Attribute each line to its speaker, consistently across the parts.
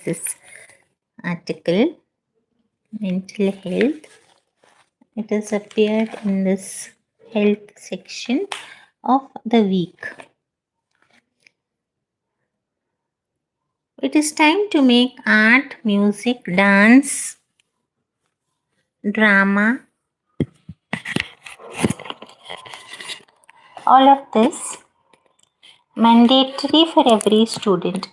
Speaker 1: this article, mental health. It has appeared in this health section of the week. It is time to make art, music, dance, drama, all of this mandatory for every student.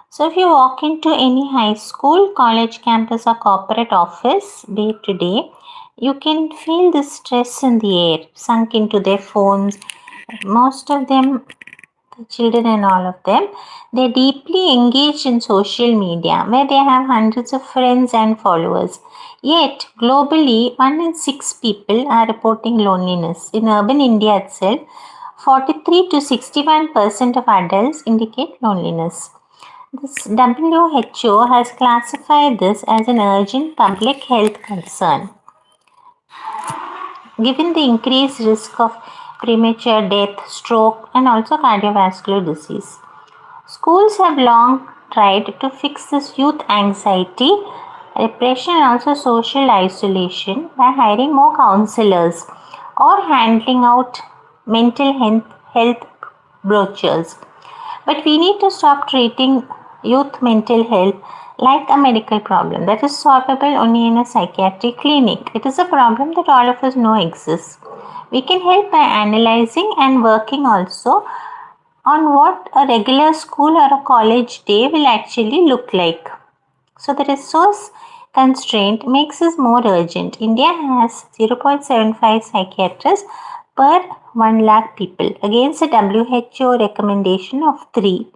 Speaker 1: So if you walk into any high school, college campus or corporate office day to day, you can feel the stress in the air sunk into their phones. Most of them, the children and all of them, they're deeply engaged in social media where they have hundreds of friends and followers. Yet, globally, 1 in 6 people are reporting loneliness. In urban India itself, 43 to 61% of adults indicate loneliness. This WHO has classified this as an urgent public health concern. Given the increased risk of premature death, stroke, and also cardiovascular disease, schools have long tried to fix this youth anxiety, repression, and also social isolation by hiring more counselors or handing out mental health brochures. But we need to stop treating youth mental health like a medical problem that is solvable only in a psychiatric clinic. It is a problem that all of us know exists. We can help by analyzing and working also on what a regular school or a college day will actually look like. So the resource constraint makes this more urgent. India has 0.75 psychiatrists per 1 lakh people against a WHO recommendation of 3.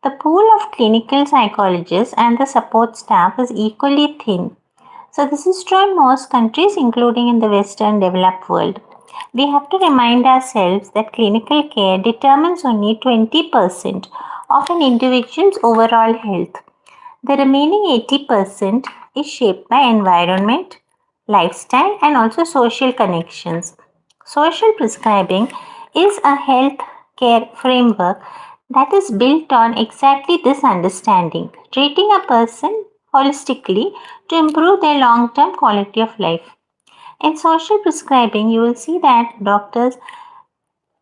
Speaker 1: The pool of clinical psychologists and the support staff is equally thin. So this is true in most countries, including in the Western developed world. We have to remind ourselves that clinical care determines only 20% of an individual's overall health. The remaining 80% is shaped by environment, lifestyle, and also social connections. Social prescribing is a health care framework that is built on exactly this understanding, treating a person holistically to improve their long-term quality of life. In social prescribing, you will see that doctors,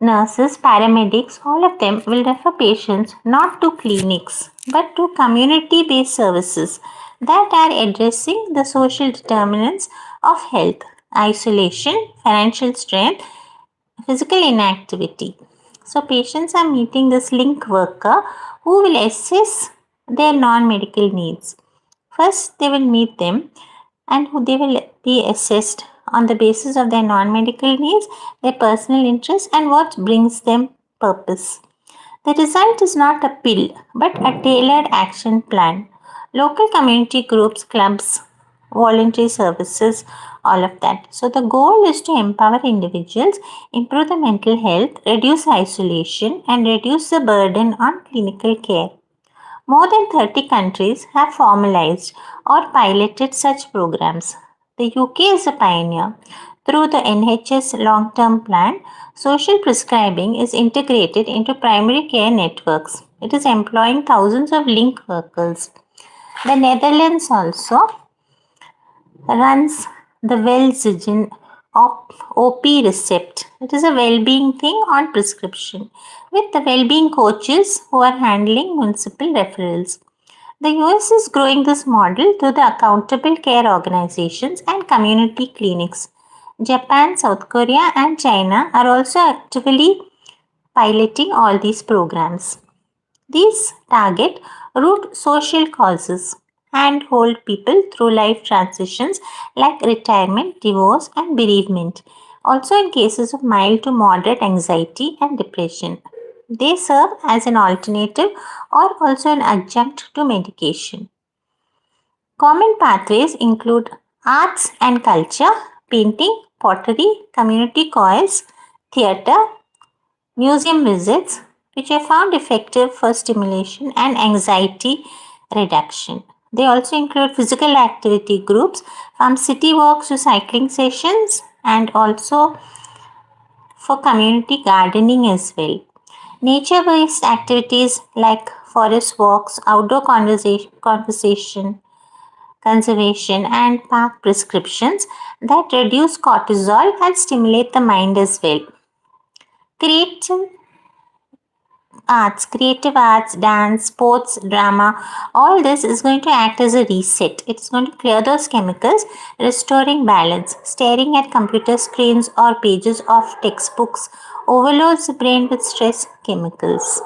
Speaker 1: nurses, paramedics, all of them will refer patients not to clinics but to community-based services that are addressing the social determinants of health, isolation, financial strength, physical inactivity. So patients are meeting this link worker who will assess their non-medical needs. First, they will meet them and they will be assessed on the basis of their non-medical needs, their personal interests, and what brings them purpose. The result is not a pill, but a tailored action plan. Local community groups, clubs, voluntary services, all of that. So the goal is to empower individuals, improve the mental health, reduce isolation, and reduce the burden on clinical care. More than 30 countries have formalized or piloted such programs. The UK is a pioneer. Through the NHS long-term plan, social prescribing is integrated into primary care networks. It is employing thousands of link workers. The Netherlands also runs the Welzijn OP Recept. It is a well-being thing on prescription with the well-being coaches who are handling municipal referrals. The US is growing this model through the accountable care organizations and community clinics. Japan, South Korea, and China are also actively piloting all these programs. These target root social causes and hold people through life transitions like retirement, divorce, and bereavement. Also, in cases of mild to moderate anxiety and depression, they serve as an alternative or also an adjunct to medication. Common pathways include arts and culture, painting, pottery, community choirs, theatre, museum visits, which are found effective for stimulation and anxiety reduction. They also include physical activity groups from city walks to cycling sessions and also for community gardening as well. Nature-based activities like forest walks, outdoor conservation, and park prescriptions that reduce cortisol and stimulate the mind as well. Creative creative arts, dance, sports, drama, all this is going to act as a reset. It's going to clear those chemicals, restoring balance. Staring at computer screens or pages of textbooks overloads the brain with stress chemicals.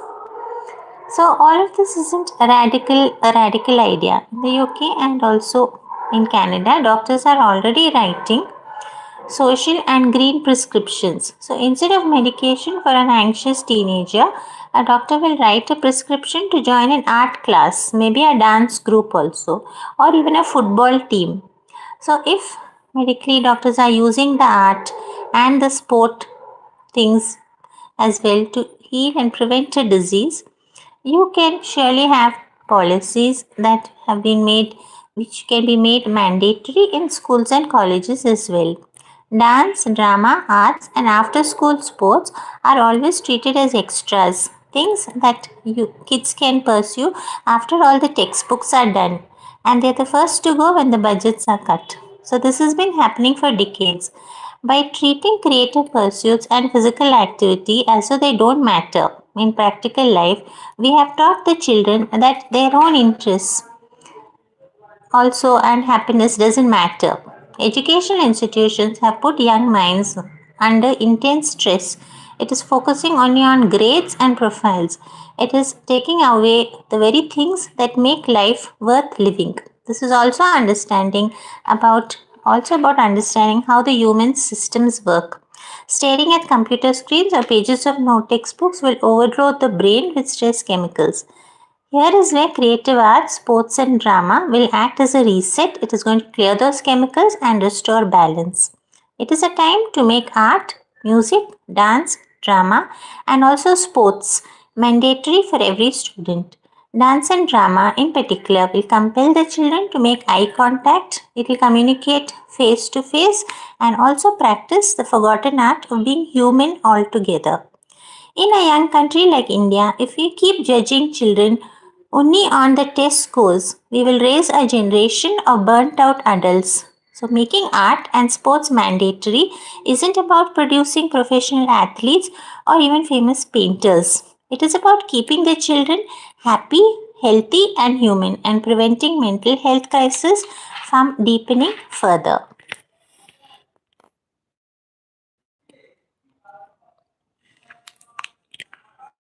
Speaker 1: So all of this isn't a radical idea. In the UK and also in Canada, doctors are already writing social and green prescriptions. So instead of medication for an anxious teenager, a doctor will write a prescription to join an art class, maybe a dance group also, or even a football team. So if medically doctors are using the art and the sport things as well to heal and prevent a disease, you can surely have policies that have been made, which can be made mandatory in schools and colleges as well. Dance, drama, arts, and after school sports are always treated as extras, things that you kids can pursue after all the textbooks are done, and they're the first to go when the budgets are cut. So, this has been happening for decades. By treating creative pursuits and physical activity as though they don't matter in practical life, we have taught the children that their own interests also and happiness doesn't matter. Educational institutions have put young minds under intense stress. It is focusing only on grades and profiles. It is taking away the very things that make life worth living. This is also about understanding how the human systems work. Staring at computer screens or pages of note textbooks will overload the brain with stress chemicals. Here is where creative arts, sports, and drama will act as a reset. It is going to clear those chemicals and restore balance. It is a time to make art, music, dance, drama, and also sports mandatory for every student. Dance and drama, in particular, will compel the children to make eye contact. It will communicate face to face and also practice the forgotten art of being human altogether. In a young country like India, if we keep judging children only on the test scores, we will raise a generation of burnt out adults. So, making art and sports mandatory isn't about producing professional athletes or even famous painters. It is about keeping the children happy, healthy, and human and preventing mental health crisis from deepening further.